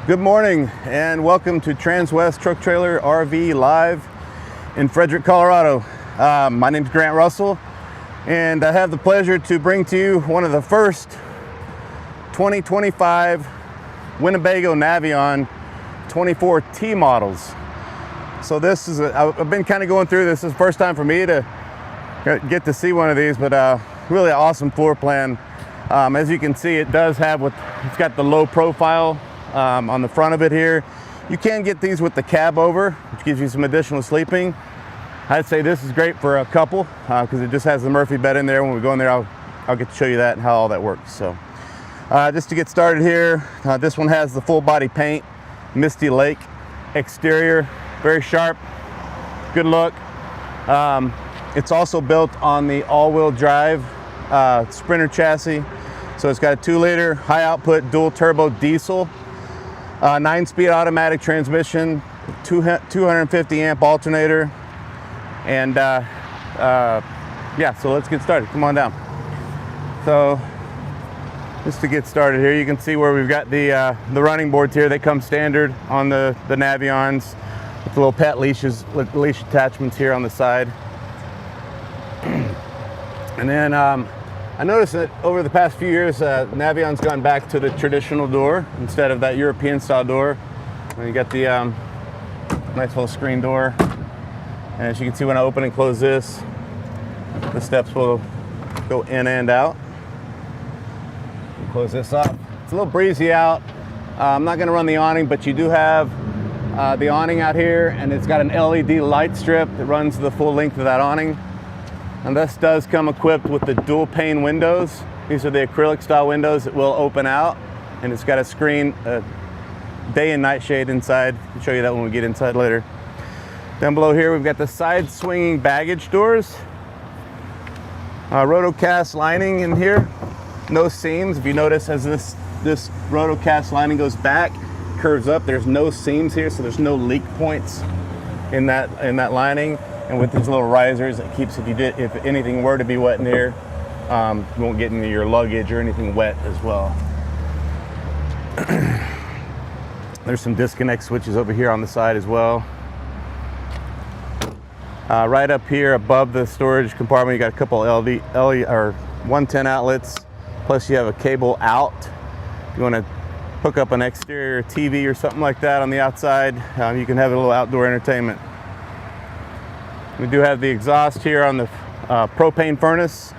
Good morning and welcome to Transwest Truck Trailer RV Live in Frederick, Colorado. My name is Grant Russell and I have the pleasure to bring to you one of the first 2025 Winnebago Navion 24T models. So this is, I've been kind of going through this. This is the first time for me to get to see one of these, but really awesome floor plan. As you can see, it does have it's got the low profile on the front of it here. You can get these with the cab over, which gives you some additional sleeping. I'd say this is great for a couple because it just has the Murphy bed in there. When we go in there, I'll get to show you that and how all that works. So just to get started here, this one has the full body paint, Misty Lake exterior, very sharp, good look. It's also built on the all-wheel drive Sprinter chassis. So it's got a 2-liter high output dual turbo diesel, 9-speed automatic transmission, 250 amp alternator, and yeah, so let's get started. Come on down. So just to get started here, you can see where we've got the running boards here. They come standard on the Navions with the little pet leashes, leash attachments here on the side. And then I noticed that over the past few years, Navion's gone back to the traditional door instead of that European style door. And you got the nice little screen door. And as you can see, when I open and close this, the steps will go in and out. Close this up. It's a little breezy out. I'm not going to run the awning, but you do have the awning out here, and it's got an LED light strip that runs the full length of that awning. And this does come equipped with the dual pane windows. These are the acrylic style windows that will open out, and it's got a screen, a day and night shade inside. I'll show you that when we get inside later. Down below here, we've got the side swinging baggage doors. Rotocast lining in here, no seams. If you notice, as this rotocast lining goes back, curves up, there's no seams here, so there's no leak points in that lining. And with these little risers, it keeps, if anything were to be wet in here, you won't get into your luggage or anything wet as well. There's some disconnect switches over here on the side as well. Right up here above the storage compartment, you got a couple LED or 110 outlets, plus you have a cable out. If you want to hook up an exterior TV or something like that on the outside, you can have a little outdoor entertainment. We do have the exhaust here on the propane furnace.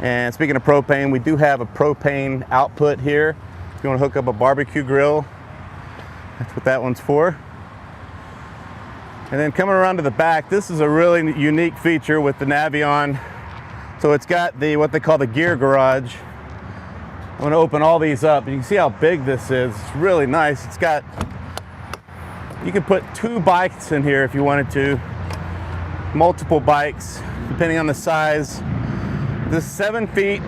And speaking of propane, we do have a propane output here. If you want to hook up a barbecue grill, that's what that one's for. And then coming around to the back, this is a really unique feature with the Navion. So it's got what they call the gear garage. I'm going to open all these up. You can see how big this is. It's really nice. It's got, you can put 2 bikes in here if you wanted to. Multiple bikes, depending on the size. This is 7 feet.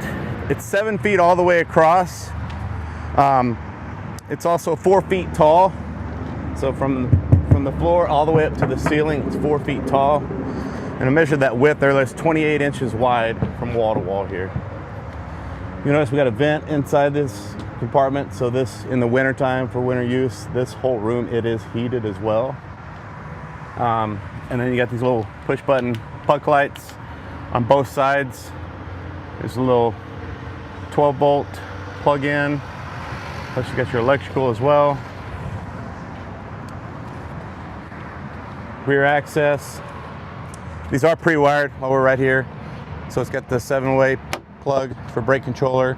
It's 7 feet all the way across. It's also 4 feet tall. So from the floor all the way up to the ceiling, it's 4 feet tall. And I measured that width there. That's 28 inches wide from wall to wall here. You notice we got a vent inside this compartment. So this, in the winter time for winter use, this whole room, it is heated as well. And then you got these little push button puck lights on both sides. There's a little 12 volt plug in. Plus you got your electrical as well. Rear access. These are pre-wired while we're right here. So it's got the 7-way plug for brake controller,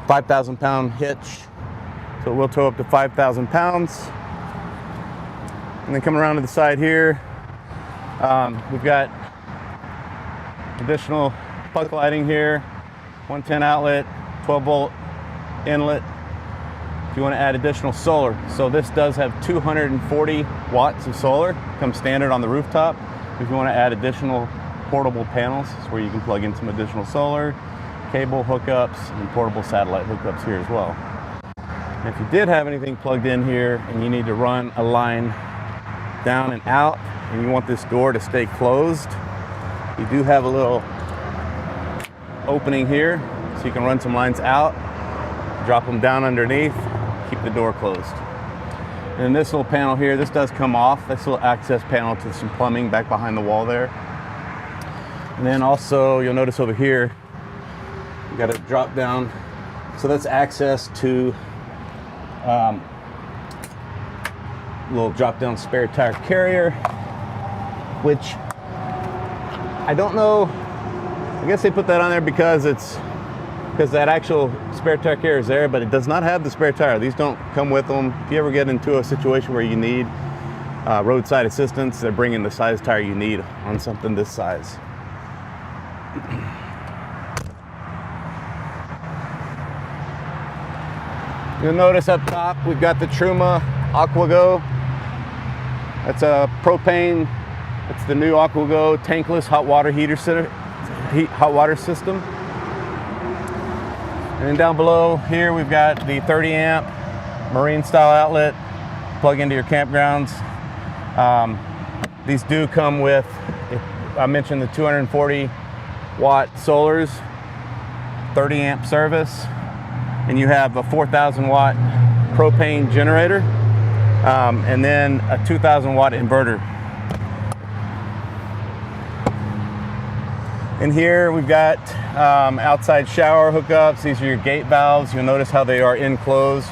5,000 pound hitch. So it will tow up to 5,000 pounds. And then coming around to the side here, we've got additional puck lighting here, 110 outlet, 12 volt inlet. If you want to add additional solar. So this does have 240 watts of solar, comes standard on the rooftop. If you want to add additional portable panels, it's where you can plug in some additional solar, cable hookups, and portable satellite hookups here as well. And if you did have anything plugged in here and you need to run a line down and out, and you want this door to stay closed, you do have a little opening here, so you can run some lines out, drop them down underneath, keep the door closed. And then this little panel here, this does come off. That's a little access panel to some plumbing back behind the wall there. And then also, you'll notice over here, you got a drop down. So that's access to little drop down spare tire carrier, which I don't know. I guess they put that on there because that actual spare tire carrier is there, but it does not have the spare tire. These don't come with them. If you ever get into a situation where you need roadside assistance, they're bringing the size tire you need on something this size. You'll notice up top we've got the Truma AquaGo. That's a propane. It's the new AquaGo tankless hot water hot water system. And then down below here we've got the 30 amp marine style outlet. Plug into your campgrounds. These do come with, I mentioned the 240 watt solars, 30 amp service, and you have a 4,000 watt propane generator, and then a 2,000 watt inverter. In here we've got outside shower hookups. These are your gate valves. You'll notice how they are enclosed.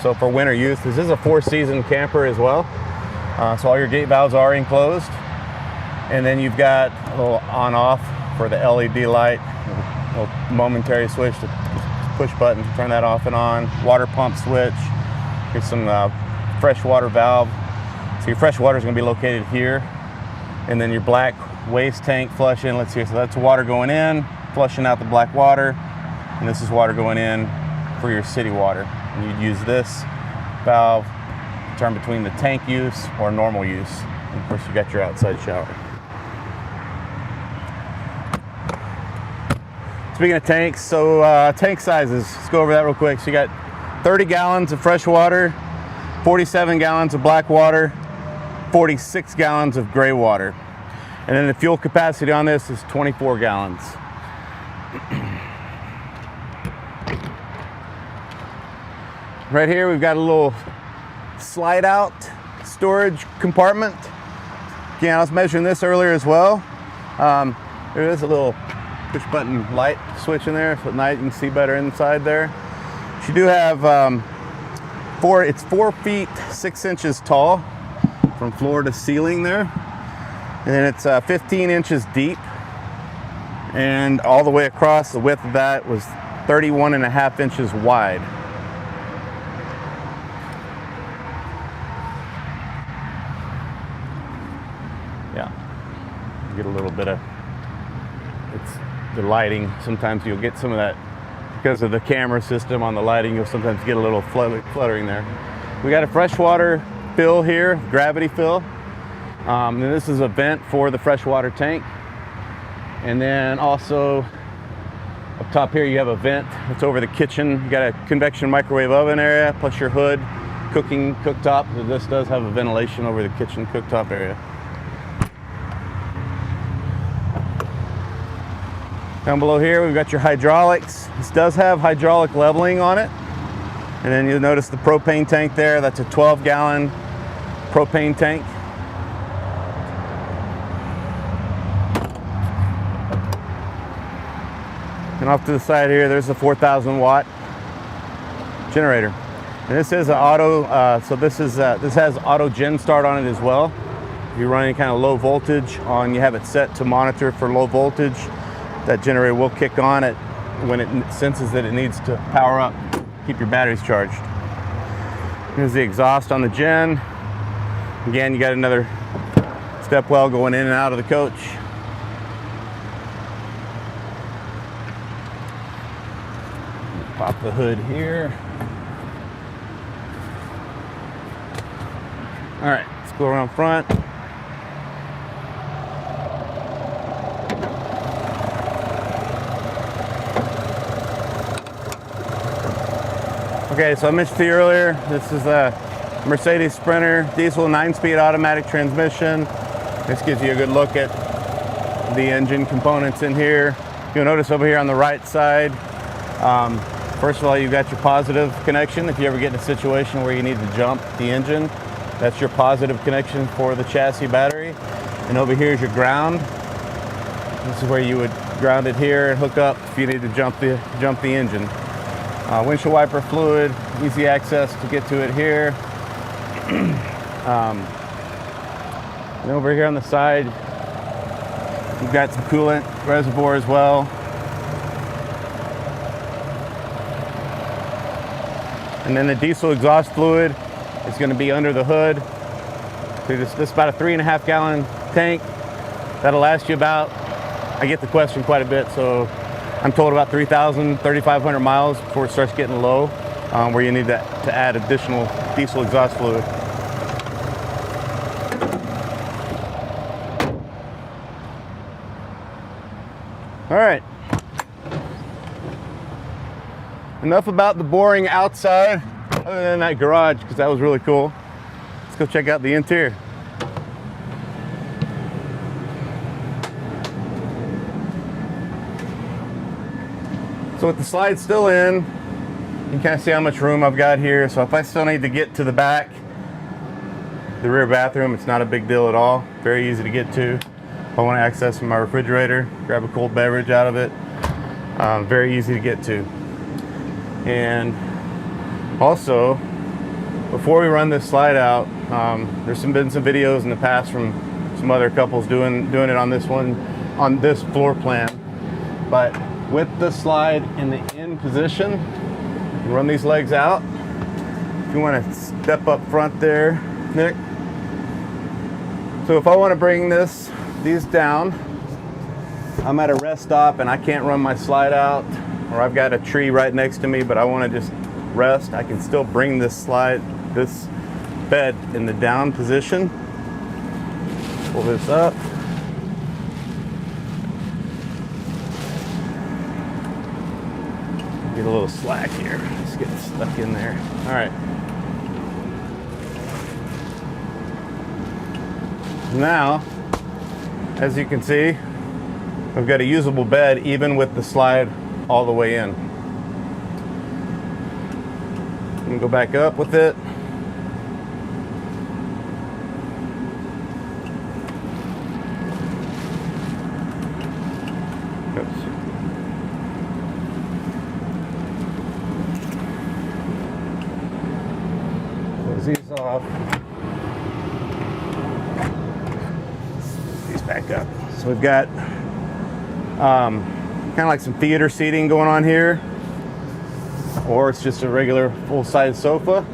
So for winter use, this is a 4-season camper as well. So all your gate valves are enclosed. And then you've got a little on-off for the LED light, a little momentary switch, to push button to turn that off and on. Water pump switch. Here's some fresh water valve. So your fresh water is going to be located here. And then your black waste tank flush inlets here. So that's water going in, flushing out the black water. And this is water going in for your city water. And you'd use this valve to turn between the tank use or normal use. And of course, you got your outside shower. Speaking of tanks, so tank sizes, let's go over that real quick. So you got 30 gallons of fresh water, 47 gallons of black water, 46 gallons of gray water. And then the fuel capacity on this is 24 gallons. Right here we've got a little slide out storage compartment. Again, I was measuring this earlier as well. There is a little push button light switch in there, so at night you can see better inside there. You do have it's 4 feet 6 inches tall from floor to ceiling there, and then it's 15 inches deep, and all the way across. The width of that was 31.5 inches wide. Yeah, you get a little bit of, it's the lighting. Sometimes you'll get some of that because of the camera system on the lighting. You'll sometimes get a little fluttering there. We got a freshwater fill here, gravity fill. And this is a vent for the freshwater tank. And then also up top here you have a vent that's over the kitchen. You got a convection microwave oven area, plus your hood, cooktop. So this does have a ventilation over the kitchen cooktop area. Down below here we've got your hydraulics. This does have hydraulic leveling on it. And then you'll notice the propane tank there. That's a 12-gallon propane tank. And off to the side here, there's a 4,000 watt generator. And this is an auto, this has auto gen start on it as well. If you're running kind of low voltage you have it set to monitor for low voltage, that generator will kick on it when it senses that it needs to power up, keep your batteries charged. Here's the exhaust on the gen. Again, you got another step well going in and out of the coach. Pop the hood here. All right, let's go around front. Okay, so I mentioned to you earlier, this is a Mercedes Sprinter diesel 9-speed automatic transmission. This gives you a good look at the engine components in here. You'll notice over here on the right side, First of all, you've got your positive connection. If you ever get in a situation where you need to jump the engine, that's your positive connection for the chassis battery. And over here is your ground. This is where you would ground it here and hook up if you need to jump the engine. Windshield wiper fluid, easy access to get to it here. And over here on the side, you've got some coolant reservoir as well. And then the diesel exhaust fluid is going to be under the hood. So this is about a 3.5 gallon tank. That'll last you about, I get the question quite a bit, so I'm told about 3,000, 3,500 miles before it starts getting low, where you need to add additional diesel exhaust fluid. All right. Enough about the boring outside, other than that garage, because that was really cool. Let's go check out the interior. So with the slide still in, you can kind of see how much room I've got here. So if I still need to get to the back, the rear bathroom, it's not a big deal at all. Very easy to get to. If I want to access my refrigerator, grab a cold beverage out of it, very easy to get to. And also, before we run this slide out, there's been some videos in the past from some other couples doing it on this one, on this floor plan. But with the slide in the in position, you run these legs out. If you want to step up front there, Nick. So if I want to bring these down, I'm at a rest stop and I can't run my slide out, or I've got a tree right next to me, but I want to just rest, I can still bring this bed in the down position. Pull this up. Get a little slack here. Just get stuck in there. All right. Now, as you can see, we've got a usable bed even with the slide all the way in. I'm gonna go back up with it. Oops. Close these off. These back up. So we've got kind of like some theater seating going on here, or it's just a regular full-size sofa.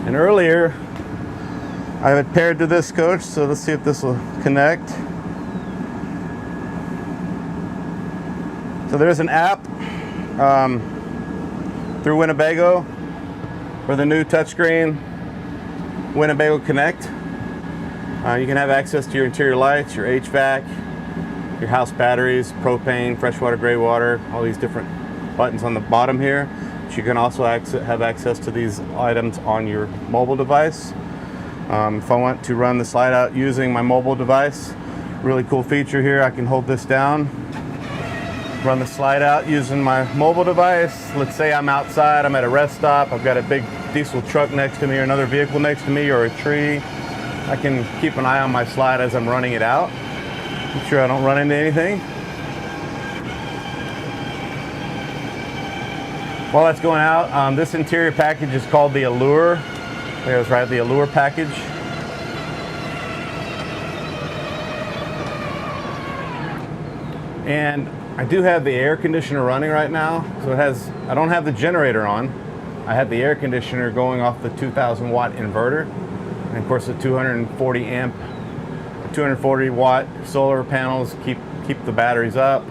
And earlier I have it paired to this coach, so let's see if this will connect. So there's an app through Winnebago for the new touchscreen Winnebago Connect. You can have access to your interior lights, your HVAC, your house batteries, propane, freshwater, gray water, all these different buttons on the bottom here. But you can also have access to these items on your mobile device. If I want to run the slide out using my mobile device, really cool feature here, I can hold this down, run the slide out using my mobile device. Let's say I'm outside, I'm at a rest stop, I've got a big diesel truck next to me or another vehicle next to me or a tree. I can keep an eye on my slide as I'm running it out. Make sure I don't run into anything. While that's going out, this interior package is called the Allure. There was right, the Allure package. And I do have the air conditioner running right now, so I don't have the generator on. I have the air conditioner going off the 2,000 watt inverter. And of course the 240 watt solar panels keep the batteries up.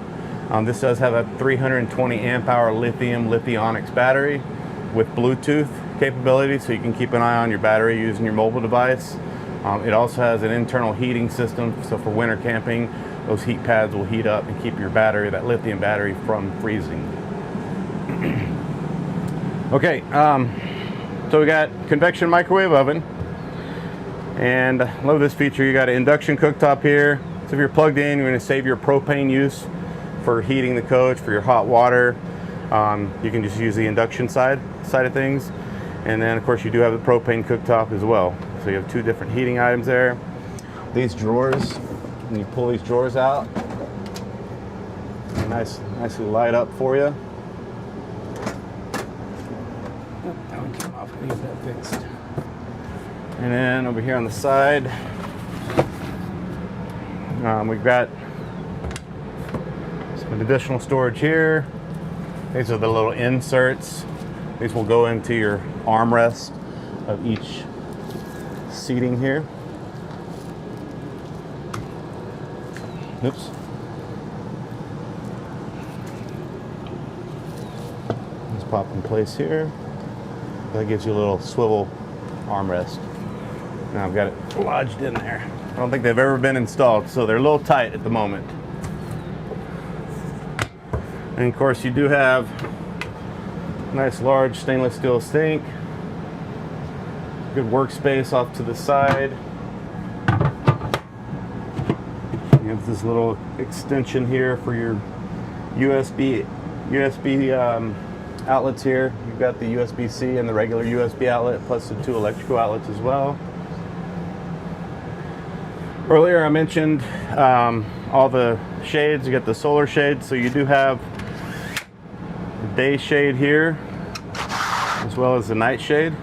This does have a 320 amp hour lithium lithionics battery with Bluetooth capability, so you can keep an eye on your battery using your mobile device. It also has an internal heating system, so for winter camping, those heat pads will heat up and keep your battery, that lithium battery, from freezing. Okay, so we got convection microwave oven. And I love this feature. You got an induction cooktop here. So if you're plugged in, you're going to save your propane use for heating the coach, for your hot water. You can just use the induction side of things. And then of course you do have the propane cooktop as well. So you have two different heating items there. These drawers, when you pull these drawers out, nicely light up for you. That one came off, I need that fixed. And then over here on the side, we've got some additional storage here. These are the little inserts. These will go into your armrest of each seating here. Oops. Just pop in place here. That gives you a little swivel armrest. Now I've got it lodged in there. I don't think they've ever been installed, so they're a little tight at the moment. And of course you do have a nice large stainless steel sink. Good workspace off to the side. You have this little extension here for your USB outlets here. You've got the USB-C and the regular USB outlet, plus the 2 electrical outlets as well. Earlier I mentioned all the shades. You got the solar shade, so you do have the day shade here as well as the night shade.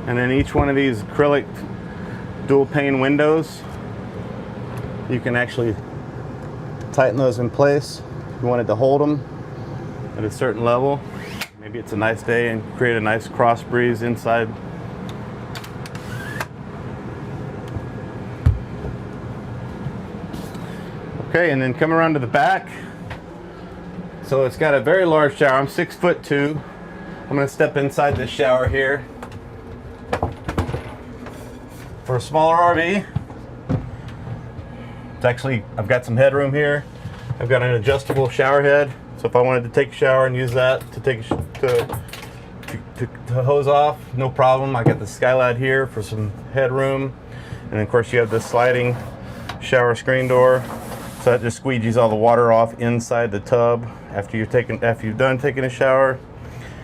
And then each one of these acrylic dual pane windows, you can actually tighten those in place if you wanted to hold them at a certain level. Maybe it's a nice day and create a nice cross breeze inside. Okay, and then come around to the back. So it's got a very large shower. I'm 6'2". I'm gonna step inside this shower here. For a smaller RV, it's actually, I've got some headroom here. I've got an adjustable shower head, so if I wanted to take a shower and use that to hose off, no problem. I got the skylight here for some headroom, and of course you have this sliding shower screen door, so that just squeegees all the water off inside the tub after you've done taking a shower.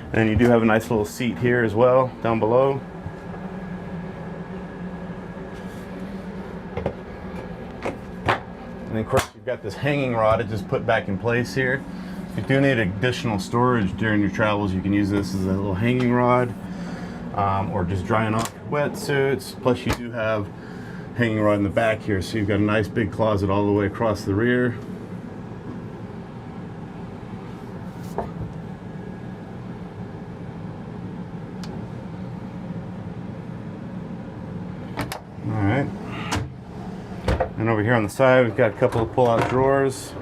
And then you do have a nice little seat here as well down below. And of course you've got this hanging rod to just put back in place here. If you do need additional storage during your travels, you can use this as a little hanging rod, or just drying off your wetsuits. Plus you do have hanging rod in the back here, so you've got a nice big closet all the way across the rear. Alright. And over here on the side, we've got a couple of pull-out drawers.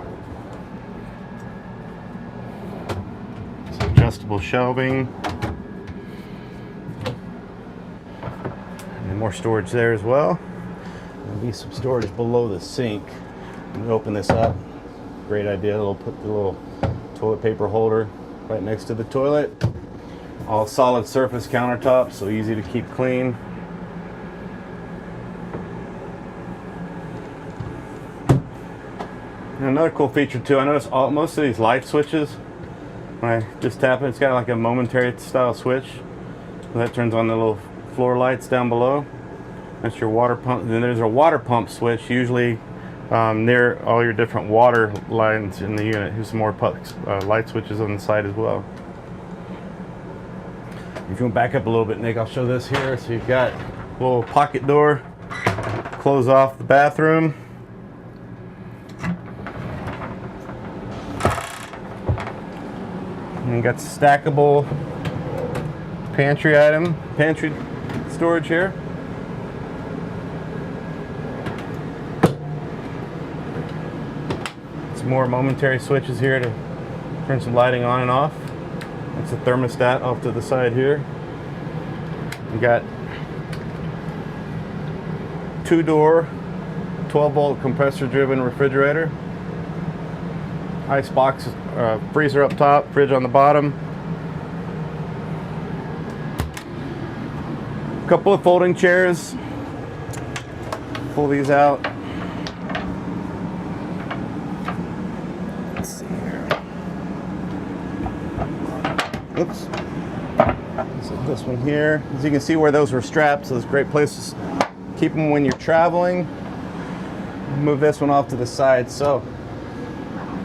Some adjustable shelving. And more storage there as well. There'll be some storage below the sink. When we open this up, great idea. We'll put the little toilet paper holder right next to the toilet. All solid surface countertops, so easy to keep clean. And another cool feature too, I noticed most of these light switches, when I just tap it, it's got like a momentary style switch. So that turns on the little floor lights down below. That's your water pump. Then there's a water pump switch, usually near all your different water lines in the unit. Here's some more light switches on the side as well. If you want to back up a little bit, Nick, I'll show this here. So you've got a little pocket door, close off the bathroom. And you got stackable pantry storage here. Some more momentary switches here to turn some lighting on and off. That's a thermostat off to the side here. You got 2-door, 12-volt compressor-driven refrigerator. Ice box, freezer up top, fridge on the bottom. A couple of folding chairs. Pull these out. Oops. So this one here, as you can see where those were strapped, so it's a great place to keep them when you're traveling. Move this one off to the side. So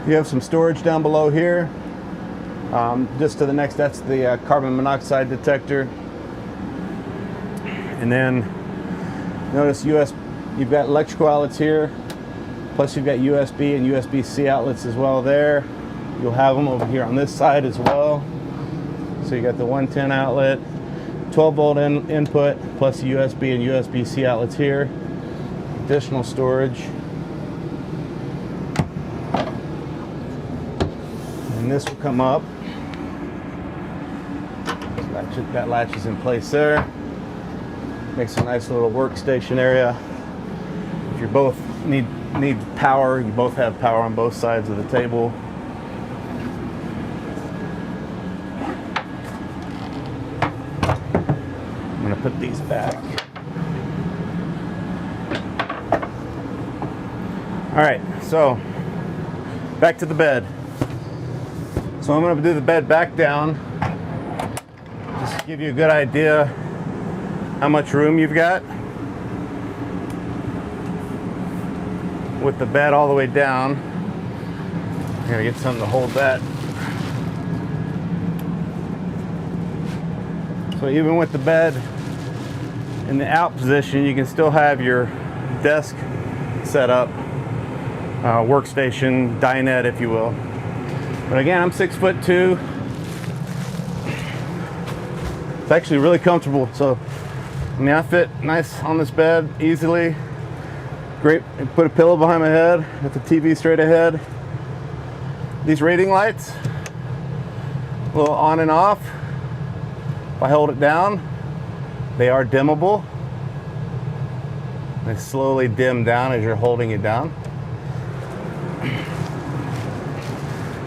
you have some storage down below here. Just to the next, that's the carbon monoxide detector. And then notice you've got electrical outlets here, plus you've got USB and USB-C outlets as well there. You'll have them over here on this side as well. So you got the 110 outlet, 12 volt input, plus USB and USB-C outlets here. Additional storage. And this will come up. So that latches in place there. Makes a nice little workstation area. If you both need power, you both have power on both sides of the table. I'm going to put these back. All right, so back to the bed. So I'm going to do the bed back down, just to give you a good idea how much room you've got. With the bed all the way down, I'm going to get something to hold that. So even with the bed in the out position, you can still have your desk set up, workstation, dinette, if you will. But again, I'm 6'2". It's actually really comfortable. So I mean, I fit nice on this bed easily. Great. Put a pillow behind my head, got the TV straight ahead. These reading lights, a little on and off. If I hold it down, they are dimmable. They slowly dim down as you're holding it down.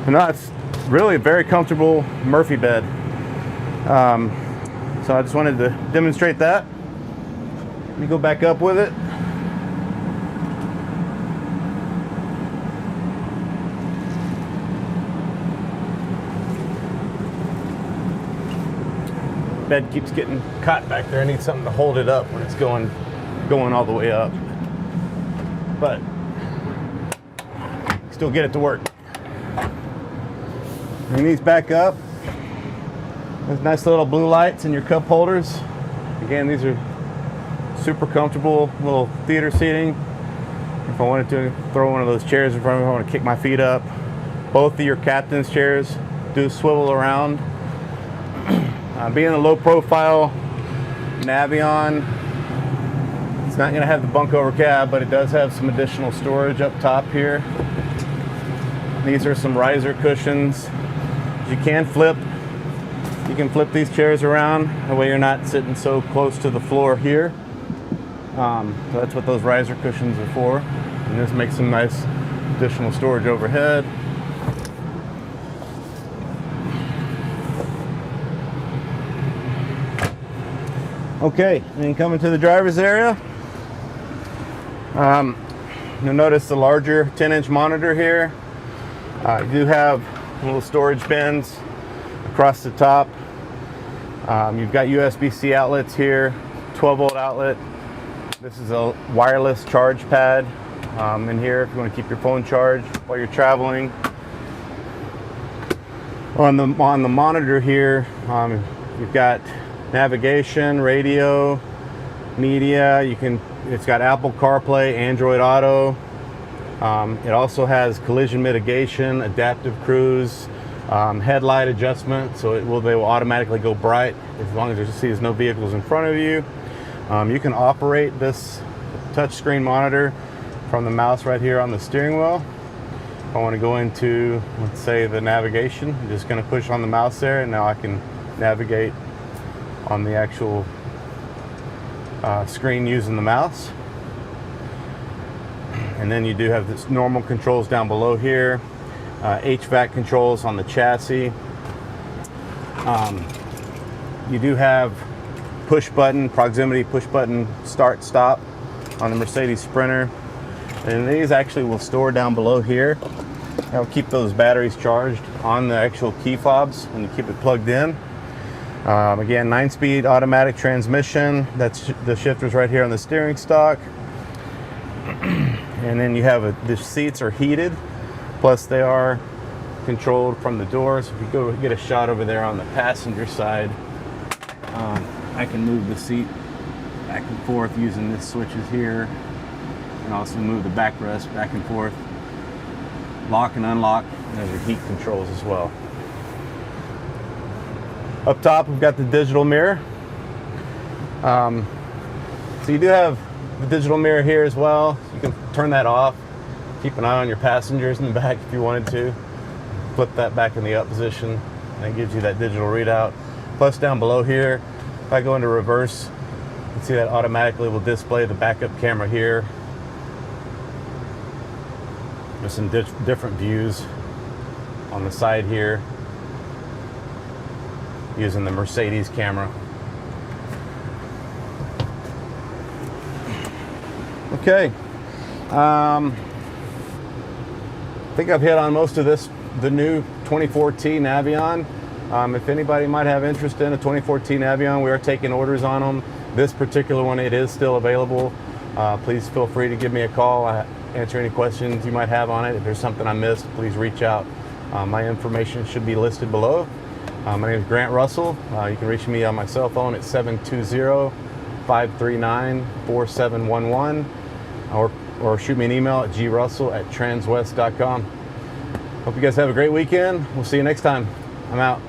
And that's really a very comfortable Murphy bed. So I just wanted to demonstrate that. Let me go back up with it. Bed keeps getting caught back there. I need something to hold it up when it's going all the way up. But still get it to work. Bring these back up. There's nice little blue lights in your cup holders. Again, these are super comfortable little theater seating. If I wanted to throw one of those chairs in front of me, I want to kick my feet up. Both of your captain's chairs do swivel around. Being a low profile Navion, it's not going to have the bunk over cab, but it does have some additional storage up top here. These are some riser cushions. You can flip these chairs around, that way you're not sitting so close to the floor here. So that's what those riser cushions are for. And this makes some nice additional storage overhead. Okay, and then coming to the driver's area, you'll notice the larger 10-inch monitor here. You do have little storage bins across the top. You've got USB-C outlets here, 12-volt outlet. This is a wireless charge pad in here if you want to keep your phone charged while you're traveling. On the monitor here, you've got navigation, radio, media. It's got Apple CarPlay, Android Auto. It also has collision mitigation, adaptive cruise, headlight adjustment, so they will automatically go bright as long as you see there's no vehicles in front of you. You can operate this touchscreen monitor from the mouse right here on the steering wheel. If I want to go into, let's say, the navigation, I'm just going to push on the mouse there, and now I can navigate on the actual screen using the mouse. And then you do have this normal controls down below here, HVAC controls on the chassis. You do have proximity push button start stop on the Mercedes Sprinter, and these actually will store down below here. That'll keep those batteries charged on the actual key fobs when you keep it plugged in. Again, 9-speed automatic transmission. That's the shifters right here on the steering stock. And then you have the seats are heated, plus they are controlled from the door. So if you go get a shot over there on the passenger side, I can move the seat back and forth using this switches here, and also move the backrest back and forth, lock and unlock, and there's your heat controls as well. Up top, we've got the digital mirror. So you do have the digital mirror here as well. You can turn that off. Keep an eye on your passengers in the back if you wanted to. Flip that back in the up position, and it gives you that digital readout. Plus down below here, if I go into reverse, you can see that automatically will display the backup camera here. There's some different views on the side here using the Mercedes camera. Okay, I think I've hit on most of this, the new 2014 Navion. If anybody might have interest in a 2014 Navion, we are taking orders on them. This particular one, it is still available. Please feel free to give me a call. I answer any questions you might have on it. If there's something I missed, please reach out. My information should be listed below. My name is Grant Russell. You can reach me on my cell phone at 720-539-4711, or shoot me an email at grussell@transwest.com. Hope you guys have a great weekend. We'll see you next time. I'm out.